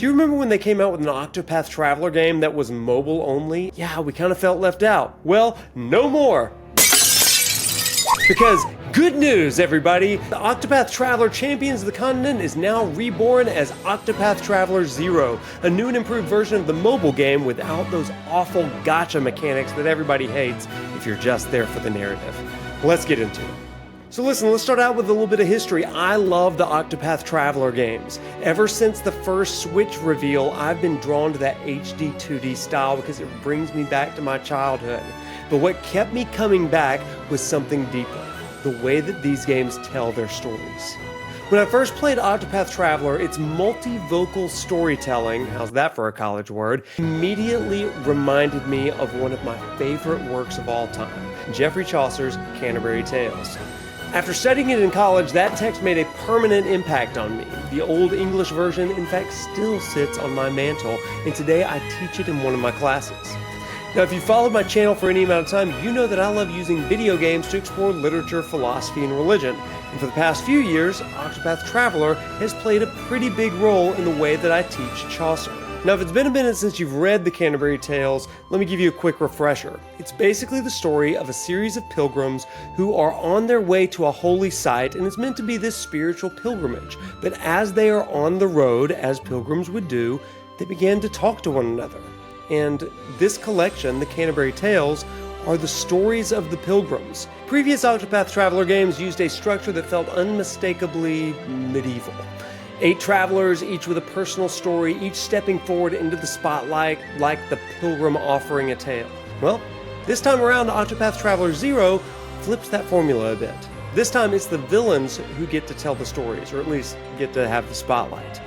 Do you remember when they came out with an Octopath Traveler game that was mobile only? Yeah, we kind of felt left out. Well, no more. Because good news, everybody! The Octopath Traveler Champions of the Continent is now reborn as Octopath Traveler Zero, a new and improved version of the mobile game without those awful gacha mechanics that everybody hates if you're just there for the narrative. Let's get into it. So listen, let's start out with a little bit of history. I love the Octopath Traveler games. Ever since the first Switch reveal, I've been drawn to that HD 2D style because it brings me back to my childhood. But what kept me coming back was something deeper, the way that these games tell their stories. When I first played Octopath Traveler, its multi-vocal storytelling, how's that for a college word, immediately reminded me of one of my favorite works of all time, Geoffrey Chaucer's Canterbury Tales. After studying it in college, that text made a permanent impact on me. The Old English version, in fact, still sits on my mantle, and today I teach it in one of my classes. Now, if you've followed my channel for any amount of time, you know that I love using video games to explore literature, philosophy, and religion. And for the past few years, Octopath Traveler has played a pretty big role in the way that I teach Chaucer. Now, if it's been a minute since you've read the Canterbury Tales, let me give you a quick refresher. It's basically the story of a series of pilgrims who are on their way to a holy site, and it's meant to be this spiritual pilgrimage. But as they are on the road, as pilgrims would do, they began to talk to one another. And this collection, the Canterbury Tales, are the stories of the pilgrims. Previous Octopath Traveler games used a structure that felt unmistakably medieval. 8 travelers, each with a personal story, each stepping forward into the spotlight like the pilgrim offering a tale. Well, this time around, Octopath Traveler Zero flips that formula a bit. This time it's the villains who get to tell the stories, or at least get to have the spotlight.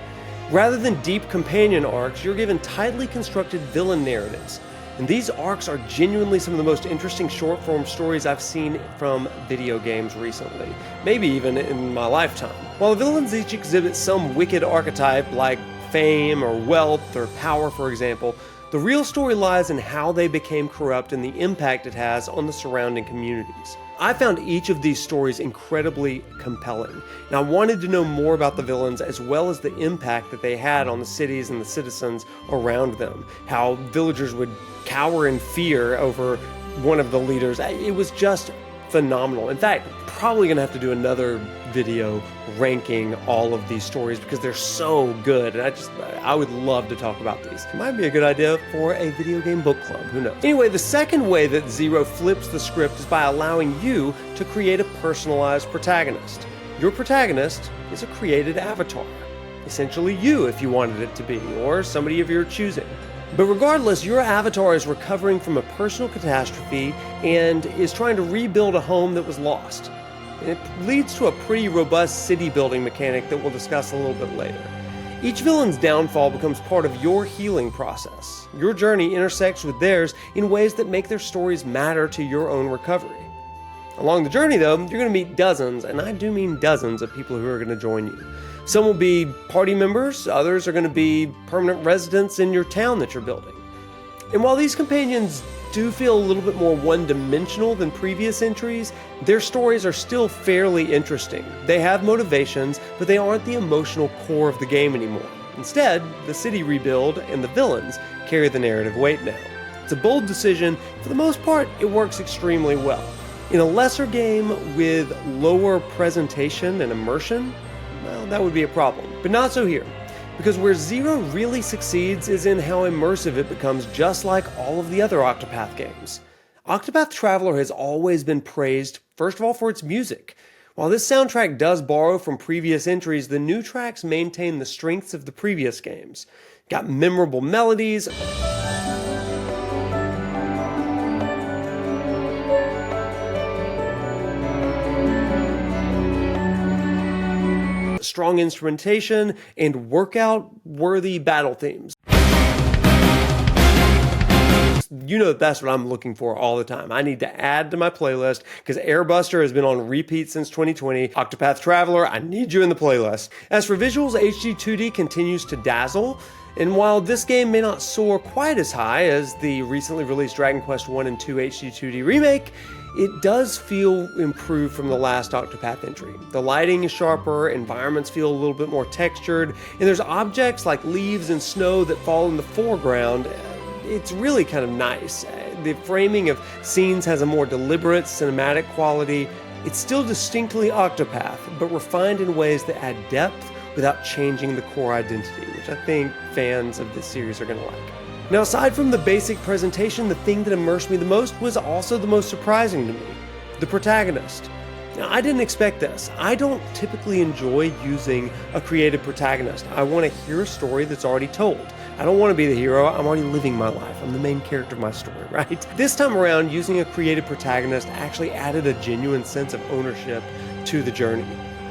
Rather than deep companion arcs, you're given tightly constructed villain narratives. And these arcs are genuinely some of the most interesting short-form stories I've seen from video games recently, maybe even in my lifetime. While the villains each exhibit some wicked archetype like fame or wealth or power, for example, the real story lies in how they became corrupt and the impact it has on the surrounding communities. I found each of these stories incredibly compelling, and I wanted to know more about the villains as well as the impact that they had on the cities and the citizens around them, how villagers would cower in fear over one of the leaders. It was just phenomenal. In fact, probably gonna have to do another video ranking all of these stories because they're so good, and I would love to talk about these. It might be a good idea for a video game book club, who knows. Anyway, the second way that Zero flips the script is by allowing you to create a personalized protagonist. Your protagonist is a created avatar. Essentially you, if you wanted it to be, or somebody of your choosing. But regardless, your avatar is recovering from a personal catastrophe and is trying to rebuild a home that was lost. And it leads to a pretty robust city building mechanic that we'll discuss a little bit later. Each villain's downfall becomes part of your healing process. Your journey intersects with theirs in ways that make their stories matter to your own recovery. Along the journey, though, you're going to meet dozens, and I do mean dozens, of people who are going to join you. Some will be party members, others are going to be permanent residents in your town that you're building. And while these companions do feel a little bit more one-dimensional than previous entries, their stories are still fairly interesting. They have motivations, but they aren't the emotional core of the game anymore. Instead, the city rebuild and the villains carry the narrative weight now. It's a bold decision. For the most part, it works extremely well. In a lesser game with lower presentation and immersion, well, that would be a problem. But not so here. Because where Zero really succeeds is in how immersive it becomes, just like all of the other Octopath games. Octopath Traveler has always been praised, first of all, for its music. While this soundtrack does borrow from previous entries, the new tracks maintain the strengths of the previous games. Got memorable melodies, strong instrumentation, and workout-worthy battle themes. You know that's what I'm looking for all the time. I need to add to my playlist because Airbuster has been on repeat since 2020. Octopath Traveler, I need you in the playlist. As for visuals, HD 2D continues to dazzle. And while this game may not soar quite as high as the recently released Dragon Quest I and II HD 2D remake, it does feel improved from the last Octopath entry. The lighting is sharper, environments feel a little bit more textured, and there's objects like leaves and snow that fall in the foreground. It's really kind of nice. The framing of scenes has a more deliberate cinematic quality. It's still distinctly Octopath, but refined in ways that add depth without changing the core identity, which I think fans of this series are going to like. Now, aside from the basic presentation, the thing that immersed me the most was also the most surprising to me: the protagonist. Now, I didn't expect this. I don't typically enjoy using a creative protagonist. I want to hear a story that's already told. I don't want to be the hero. I'm already living my life. I'm the main character of my story, right? This time around, using a creative protagonist actually added a genuine sense of ownership to the journey.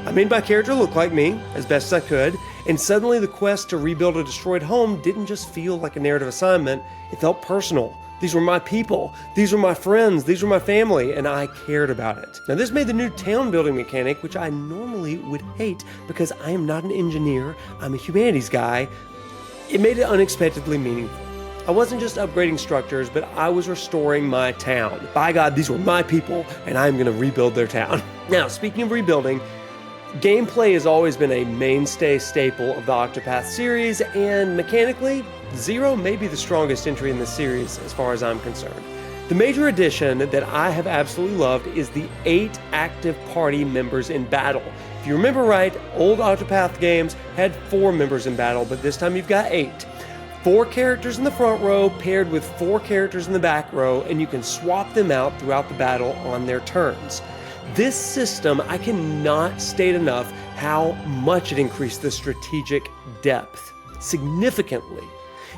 I made my character look like me, as best as I could, and suddenly the quest to rebuild a destroyed home didn't just feel like a narrative assignment, it felt personal. These were my people, these were my friends, these were my family, and I cared about it. Now, this made the new town building mechanic, which I normally would hate because I am not an engineer, I'm a humanities guy. It made it unexpectedly meaningful. I wasn't just upgrading structures, but I was restoring my town. By God, these were my people, and I'm going to rebuild their town. Now, speaking of rebuilding, gameplay has always been a mainstay staple of the Octopath series, and mechanically, Zero may be the strongest entry in the series as far as I'm concerned. The major addition that I have absolutely loved is the 8 active party members in battle. If you remember right, old Octopath games had 4 members in battle, but this time you've got 8. 4 characters in the front row paired with 4 characters in the back row, and you can swap them out throughout the battle on their turns. This system, I cannot state enough how much it increased the strategic depth significantly.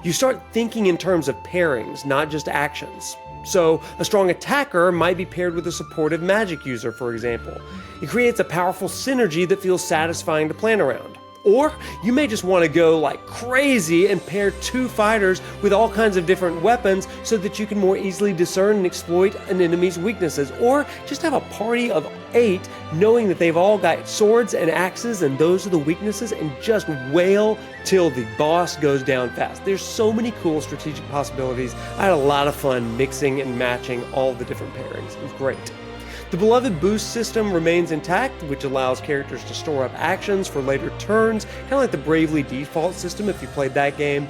You start thinking in terms of pairings, not just actions. So, a strong attacker might be paired with a supportive magic user, for example. It creates a powerful synergy that feels satisfying to plan around. Or you may just want to go like crazy and pair 2 fighters with all kinds of different weapons so that you can more easily discern and exploit an enemy's weaknesses. Or just have a party of 8 knowing that they've all got swords and axes and those are the weaknesses, and just wail till the boss goes down fast. There's so many cool strategic possibilities. I had a lot of fun mixing and matching all the different pairings. It was great. The beloved boost system remains intact, which allows characters to store up actions for later turns, kind of like the Bravely Default system if you played that game.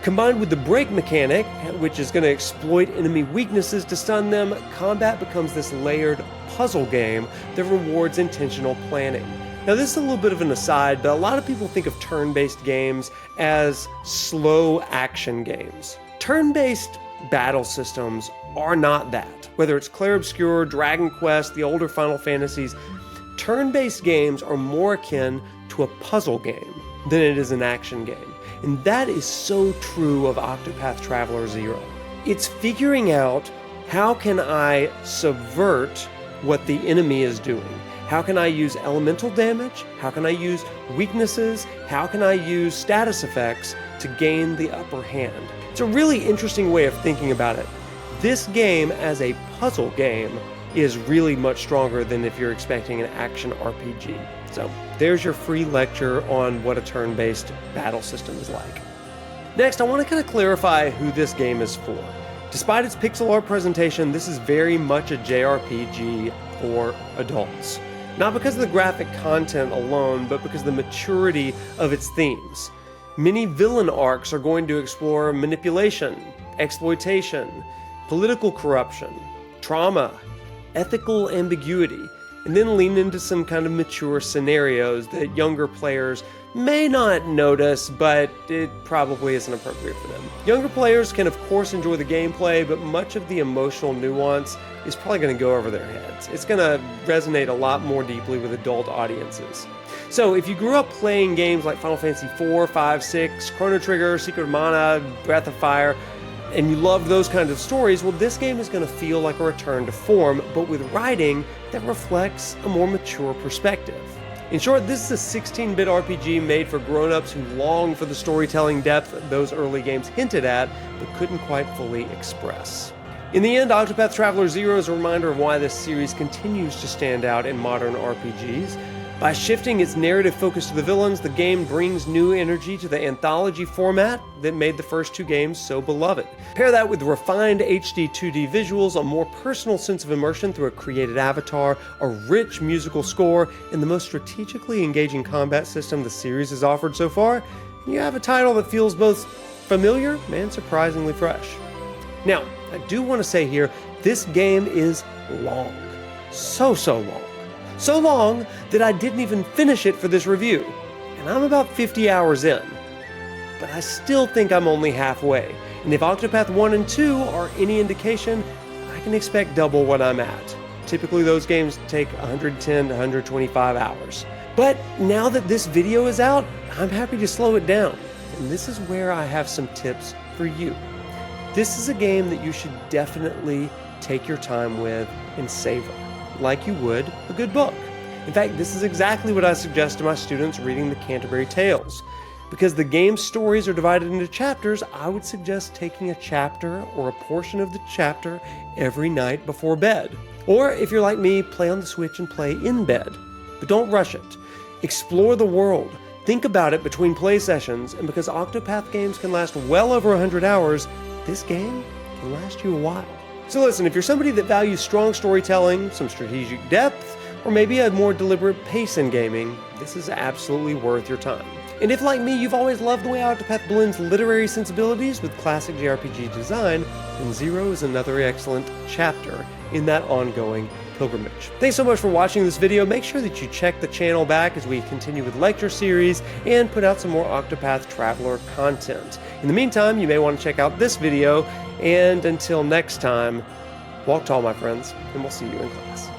Combined with the break mechanic, which is going to exploit enemy weaknesses to stun them, combat becomes this layered puzzle game that rewards intentional planning. Now, this is a little bit of an aside, but a lot of people think of turn-based games as slow action games. Turn-based battle systems are not that. Whether it's Clair Obscur, Dragon Quest, the older Final Fantasies, turn-based games are more akin to a puzzle game than it is an action game. And that is so true of Octopath Traveler Zero. It's figuring out, how can I subvert what the enemy is doing? How can I use elemental damage? How can I use weaknesses? How can I use status effects to gain the upper hand? It's a really interesting way of thinking about it. This game as a puzzle game is really much stronger than if you're expecting an action RPG. So there's your free lecture on what a turn-based battle system is like. Next, I want to kind of clarify who this game is for. Despite its pixel art presentation, this is very much a JRPG for adults. Not because of the graphic content alone, but because of the maturity of its themes. Many villain arcs are going to explore manipulation, exploitation, political corruption, trauma, ethical ambiguity, and then lean into some kind of mature scenarios that younger players may not notice, but it probably isn't appropriate for them. Younger players can of course enjoy the gameplay, but much of the emotional nuance is probably going to go over their heads. It's going to resonate a lot more deeply with adult audiences. So if you grew up playing games like Final Fantasy 4, 5, 6, Chrono Trigger, Secret of Mana, Breath of Fire, and you love those kinds of stories, well, this game is going to feel like a return to form, but with writing that reflects a more mature perspective. In short, this is a 16-bit RPG made for grown-ups who long for the storytelling depth those early games hinted at, but couldn't quite fully express. In the end, Octopath Traveler Zero is a reminder of why this series continues to stand out in modern RPGs. By shifting its narrative focus to the villains, the game brings new energy to the anthology format that made the first two games so beloved. Pair that with refined HD 2D visuals, a more personal sense of immersion through a created avatar, a rich musical score, and the most strategically engaging combat system the series has offered so far, you have a title that feels both familiar and surprisingly fresh. Now, I do want to say here, this game is long. So long. So long that I didn't even finish it for this review, and I'm about 50 hours in. But I still think I'm only halfway, and if Octopath 1 and 2 are any indication, I can expect double what I'm at. Typically those games take 110 to 125 hours. But now that this video is out, I'm happy to slow it down, and this is where I have some tips for you. This is a game that you should definitely take your time with and savor, like you would a good book. In fact, this is exactly what I suggest to my students reading the Canterbury Tales. Because the game's stories are divided into chapters, I would suggest taking a chapter or a portion of the chapter every night before bed. Or if you're like me, play on the Switch and play in bed. But don't rush it. Explore the world. Think about it between play sessions, and because Octopath games can last well over 100 hours, this game can last you a while. So listen, if you're somebody that values strong storytelling, some strategic depth, or maybe a more deliberate pace in gaming, this is absolutely worth your time. And if, like me, you've always loved the way Octopath blends literary sensibilities with classic JRPG design, then Zero is another excellent chapter in that ongoing pilgrimage. Thanks so much for watching this video. Make sure that you check the channel back as we continue with lecture series and put out some more Octopath Traveler content. In the meantime, you may want to check out this video, and until next time, walk tall, my friends, and we'll see you in class.